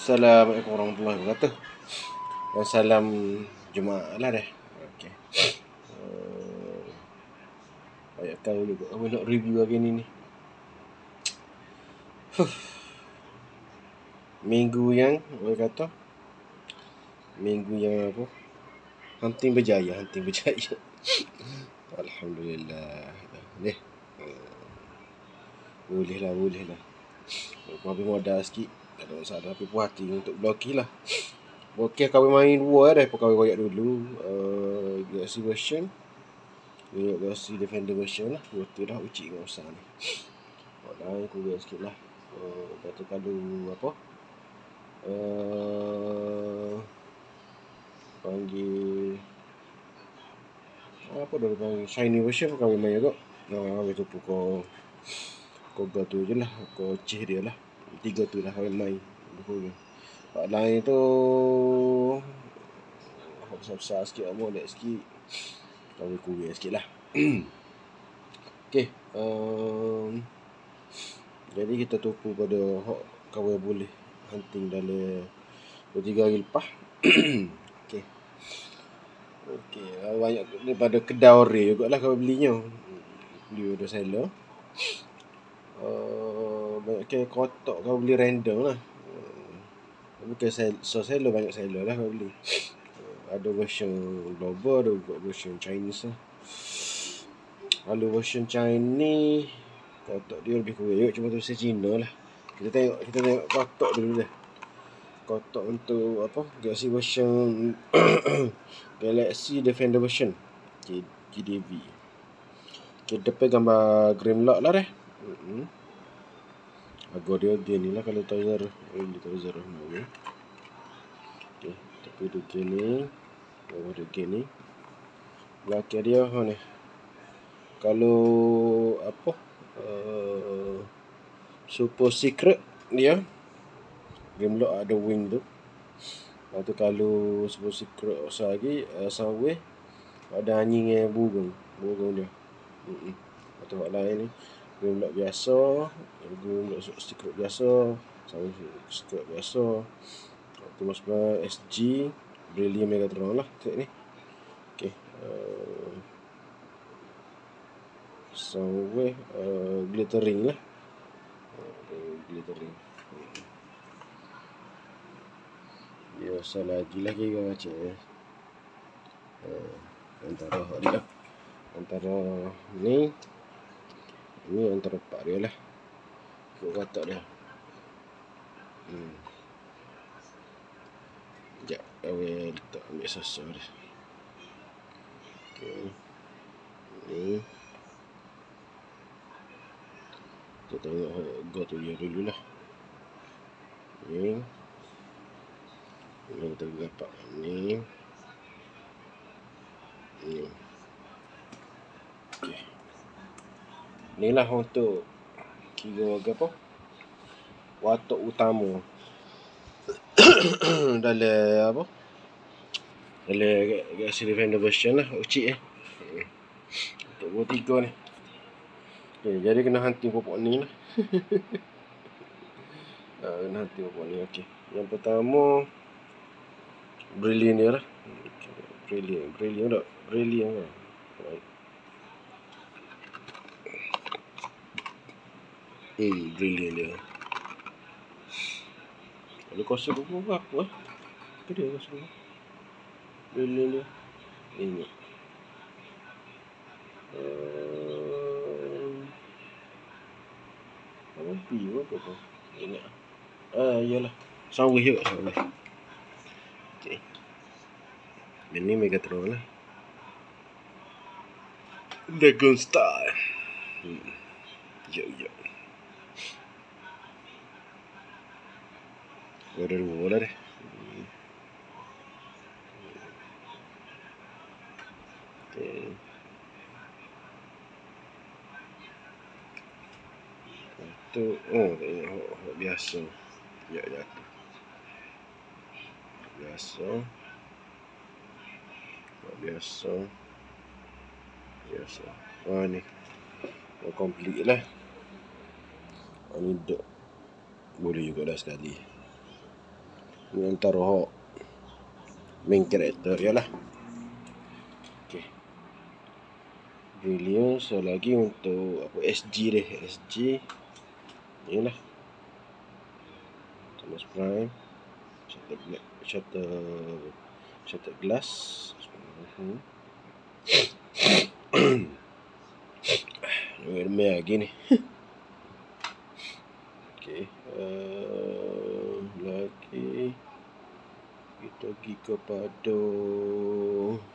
Assalamualaikum warahmatullahi wabarakatuh. Dan salam Jumaat lah dah. Okey. Banyak tahu juga apa nak review hari ni. Minggu yang orang kata minggu yang apa? Hunting berjaya. Alhamdulillah. Ni. Boleh lah. Kau modal sikit. Tak ada masalah, tapi puas hati untuk bloki lah. Okey, kau main dua dah, kau royak dulu. Galaxy version. Galaxy Defender version lah. Dua tu dah ucik dengan usah ni. Lain aku gaya sikit lah. Kata kalau apa? Panggil apa dah panggil shiny version kau main juga. Itu pun kau tu je lah. Kau cih dia lah. Tiga tu lah kau main. Pak lain tu besar-besar sikit, molek sikit. Kau kurang sikit lah. Okey. Jadi kita tupu pada kau boleh hunting dalam 2-3 hari lepas. Okey. Banyak daripada kedai ore jugalah kau belinya. Beli ada seller. Banyak ke kotak kau beli random lah. Bukan seller, banyak seller lah kau beli. Ada version global, ada version Chinese lah. Kalau version Chinese kotak dia lebih kurang, cuma tulisan Cina lah. Kita tengok kotak dulu dah. Kotak untuk apa? Galaxy version Galaxy Defender version GDV. Okay, depan gambar Grimlock lah dah. Harga dia gini lah kalau Tozer. Tozer no. Okay, tapi dia gini. Dia gini. Belakang dia ni. Kalau apa? Super secret dia. Grimlock ada wing tu. Lepas tu kalau super secret usah lagi Soundwave ada anjing yang burung dia. Atau lain ni Grimlock biasa, Grimlock secret biasa, Soundwave secret biasa. Tu masuk SG Brilliant Megatron lah set ni. Okey. Soundwave glittering lah. Glittering. Biasa lagi kira macam antara ni antara pak dia lah. Ikut kotak dia. Sekejap, letak ambil sosok dia. Okey. Ni. Kita tengok harga tu dia dulu lah. Ni. Kita dapat ni. Okay. Ni lah untuk kira apa? Watak utama dalam apa? Dalam Galaxy Defender version lah, ucik untuk 23 ni. Okay, jadi kena hunting pokok ni lah. Kena hunting pokok ni. Okey. Yang pertama Brilliant dia lah. Brilliant tak? Brilliant lah. Brilliant dia. Ada kosong berapa lah. Apa dia kosong? Brilliant dia. Ini. Apa piu apa tu? Ingat. Iyalah. Soundwave juga Soundwave. Okey. Ini Megatron lah. Dragon Star. Ya. Ada dua lah deh. Okey. Itu biasa. Ya tu. Biasa. Ni. Complete lah. Ni boleh juga dah sekali. Ni antara hok main character ya lah. Okay. Brilliant. So lagi untuk apa SG deh. SG ni lah. Thomas Prime. Shutter glass. Ni lagi ni. Okay. Lagi kita pergi kepada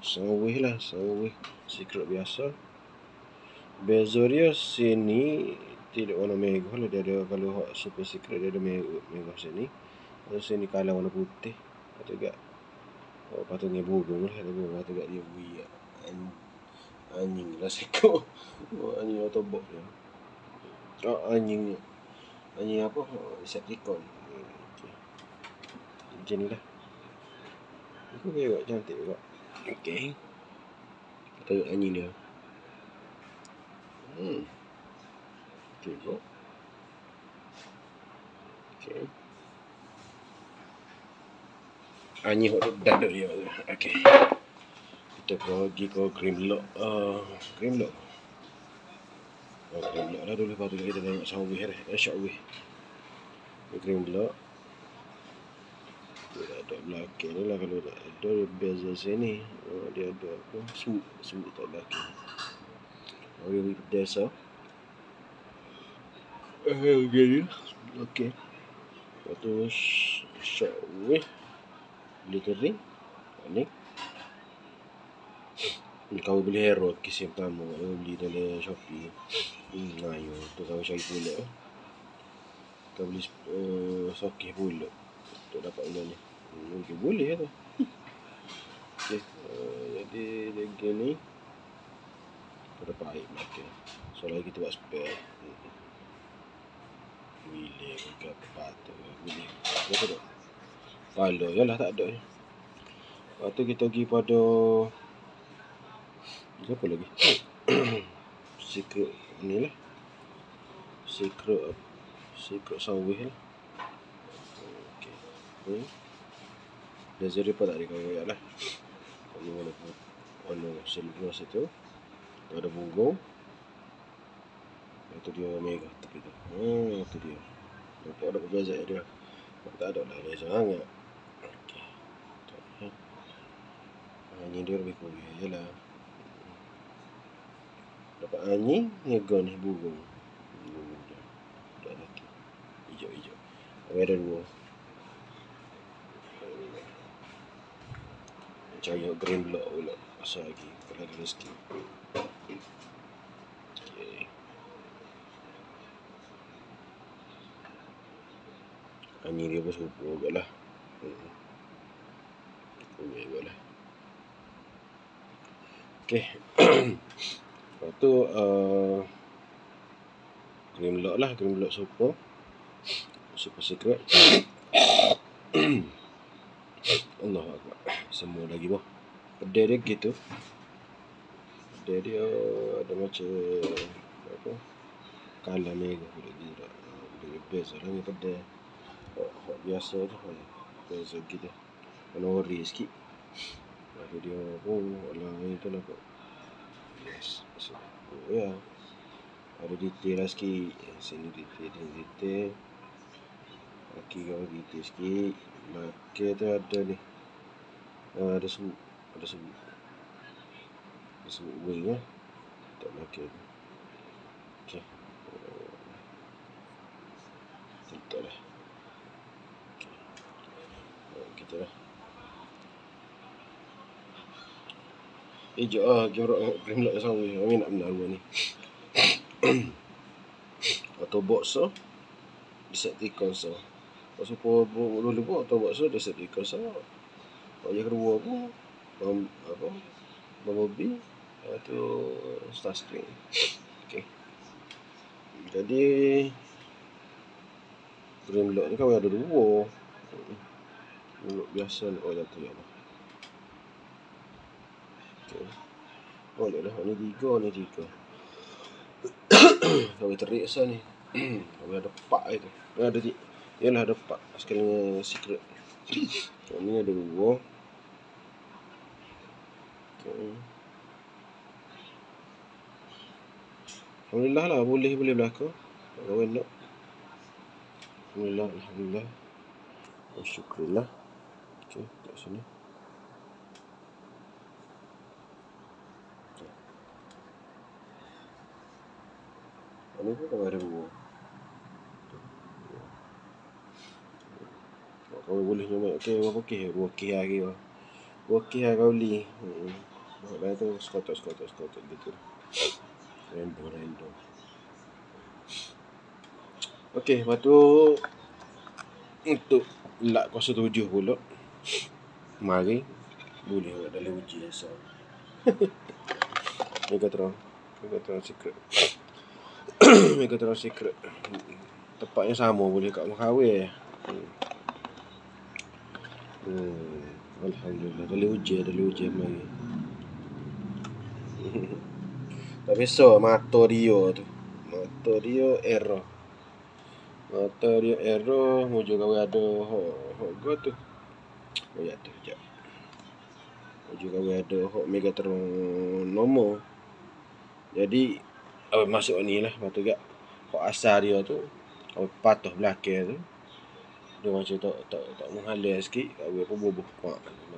Soundwave lah. Soundwave secret biasa. Beza dia sini tidak warna merah lah. Dia ada, kalau super secret dia ada merah sini. Terus sini kalah warna putih. Patut patutnya burung lah. Patut dia buaya anjing lah seko. Anjing Autobot dia. Anjing apa? Decepticon. Okay. Macam ni lah. Aku tengok cantik juga. Okay. Kita tengok anjing dia. Tengok. Okay. Anjing hot dada dia. Okay. Kita pergi ke Grimlock. Grimlock lah dulu. Lepas tu kita tengok Soundwave lah. Shockwave. Grimlock. Dia ada belakang ni lah. Kalau tak ada bezel sini. Dia ada apa? Semut tak belakang. Dia desa. Okay. Lepas tu Shockwave. Glittering. Ni. Kau beli hero kes yang pertama. Kau beli dalam Shopee. Ayo. Tu kau cari pula. Kau beli sokeh pula. Tu dapat benda ni. Mungkin boleh tu. Okay. Jadi lagi ni. Kau dapat air makan. So lagi kita buat spare. Willy ke apa tu. Willy. Betul tak? Pala je lah tak ada. Lepas tu kita pergi pada apa lagi? Secret ni lah. Secret Soundwave lah. Okay. Laser dia pun tak ada kaya lah. Ini warna silver situ. Ada bunga. Itu dia merah tepi tu. Itu dia. Nampak ada perbezaan dia. Tak ada lah dia sangat. Okay. Ini dia lebih kurang je lah. Dapat anjing, nyegon ni burung. Tak ada lagi. Hijau. Ada dua. Cari Grimlock pula. Asal lagi. Kalau ada rezeki. Okay. Anjing dia pun serupa juga lah. Kumik juga lah. Okay. Lepas tu Grimlock lah. Grimlock Super secret. Allah Akbar. Semua lagi boh. Pedai dia gitu. Pedai dia ada macam apa? Kalah merah pula gitu. Dia beza lah ni pedai. Hot biasa tu. Beza gitu. Warna ori sikit. Lepas dia pun warna tu nampak. Yes. So, ya. Ada detail lah sikit. Sini detail. Kaki kau detail sikit. Belakang tu ada ni. Ada semut wing lah. Tak belakang tu. Okay. Tentu lah. Okay. Kita lah. Jom lah. Grimlock sama. Kami nak benda ni. Autobot so. Decepticon so. Pasal dulu pun Autobot so. Decepticon so. Yang kedua pun Bumblebee atau Starscream. Okay. Jadi Grimlock ni kan ada dua. Grimlock biasa ni. Oh dah tu ya. Okay. Boleh lah. Ni tiga. Kau terik asal ni. Kau ada pak itu. Ada yalah ada pak. Sekali secret. Ni ada 2. Okay. Alhamdulillah lah, boleh berlaku. Kawan nak. Alhamdulillah. Syukurlah. Okey, kat sini. Ini pun ada 2. Kau boleh nyoba. Okey, berapa okey? 2 okey lagi. 2 okey lah kau beli. Dah tu skotot gitu. Random. Okey, lepas tu untuk lak 07 pula. Mari boleh buat dalam uji asal. Megatron Secret. Megatron Secret. Tepatnya sama, boleh kat Mahawir. Alhamdulillah, dalam uji mari. Tapi so Matorio error. Muncul kau ada hok tu. Oh ya tu jap. Muncul kau ada hok Megatron nombor. Jadi masuk ni lah patut gak. Hok asal dia tu patuh belakang tu. Dia macam tak menghalal sikit, kau apa boboh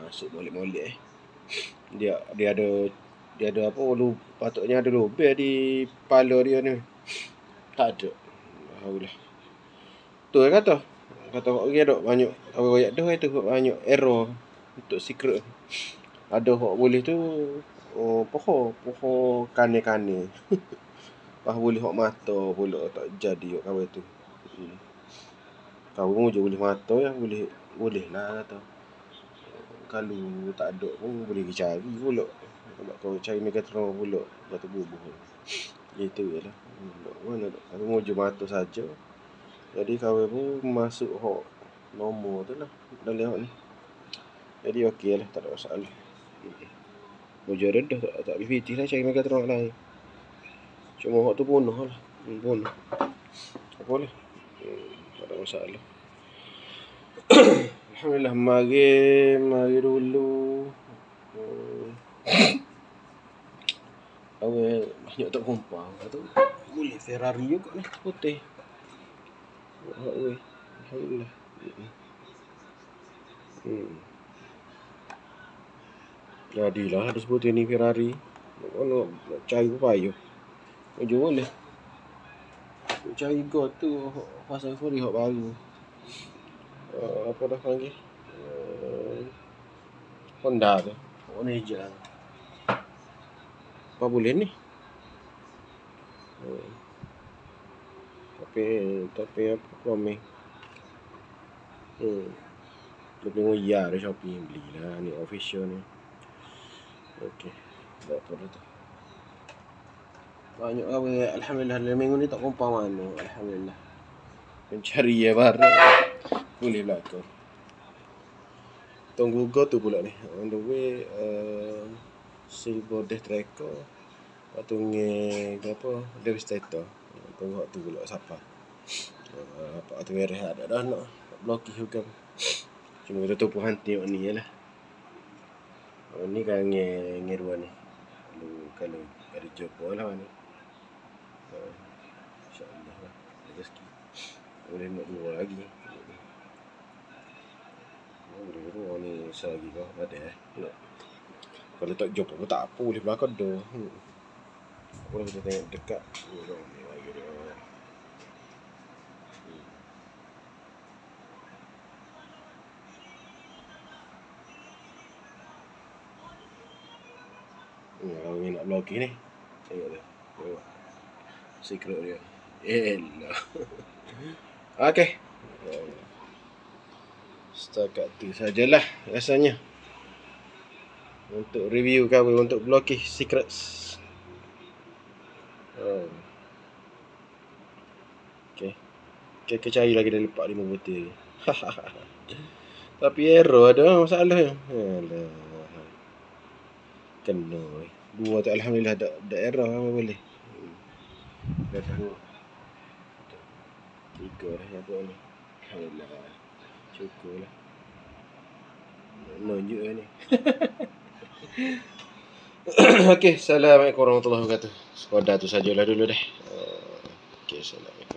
masuk molek. Dia ada apa lu patutnya ada lubang di kepala dia ni. Tak ada. Alhamdulillah. Tu kata kok ada banyak awak dah itu banyak error untuk secret. Ada hok boleh tu poho kane. Boleh hok mata pula tak jadi hok kau tu. Kau pun boleh mata ya, boleh lah kata. Kalau tak ada pun boleh cari pula. Kalau kau cari Megatron pula, batu bubuh. Itu je lah. Mana tak? Kalau mau mata saja. Jadi kau pun masuk hok nombor tu lah dalam hok ni. Jadi okey lah, tak ada masalah. Mojo redah tak BVT lah cari Megatron lain. Cuma hok tu bunuh lah. Bunuh. Apa lah? Tak ada masalah. Alhamdulillah, mari dulu. Awal banyak tak kumpang tu. Boleh Ferrari juga ni putih. Alhamdulillah. Jadilah ada sebut ni Ferrari. Kalau nak cari payah. Jual boleh. Cari God tu Fast and Furious hok baru. Apa dah panggil? Honda tu. Oneja. Apa boleh ni? Tapi apa komen? Lebih ngoyak ada Shopee belilah ni official ni. Okey. Tak apa dah tu. Banyak alhamdulillah dalam minggu ni tak kumpang mana. Alhamdulillah. Mencari ya baru. Boleh berlaku. Tunggu go tu pula ni. On the way Silver Death Tracker. Lepas tu apa? Devastator. Tunggu tu pula siapa. Apa tu rehat ada dah nak blokir juga. Cuma kita tu puhan tengok ni lah. Ni kan ngeruan ni. Kalau ada job lah ni. InsyaAllah lah. Rezeki. Boleh nak dua lagi. Boleh dua ni selagi kau ada kalau tak job pun tak apa, boleh belakang dah. Boleh kita tengok dekat. Ni lagi dia. Kalau ni nak blokir ni. Tengok dia. Secret dia. Elah. Okey. Setakat tu sajalah rasanya. Untuk review cover untuk blokir secrets. Okey. Kita cari lagi dah lepak 5 butir. Tapi error ada masalah. Alah. Kena. Dua tu alhamdulillah ada error boleh. Dah 2. 3 dah yang buat ni. Alhamdulillah. Syukurlah. Nunjuk ni. Okey, Assalamualaikum warahmatullahi wabarakatuh. Sekadar tu sajalah dulu deh. Okey, Assalamualaikum.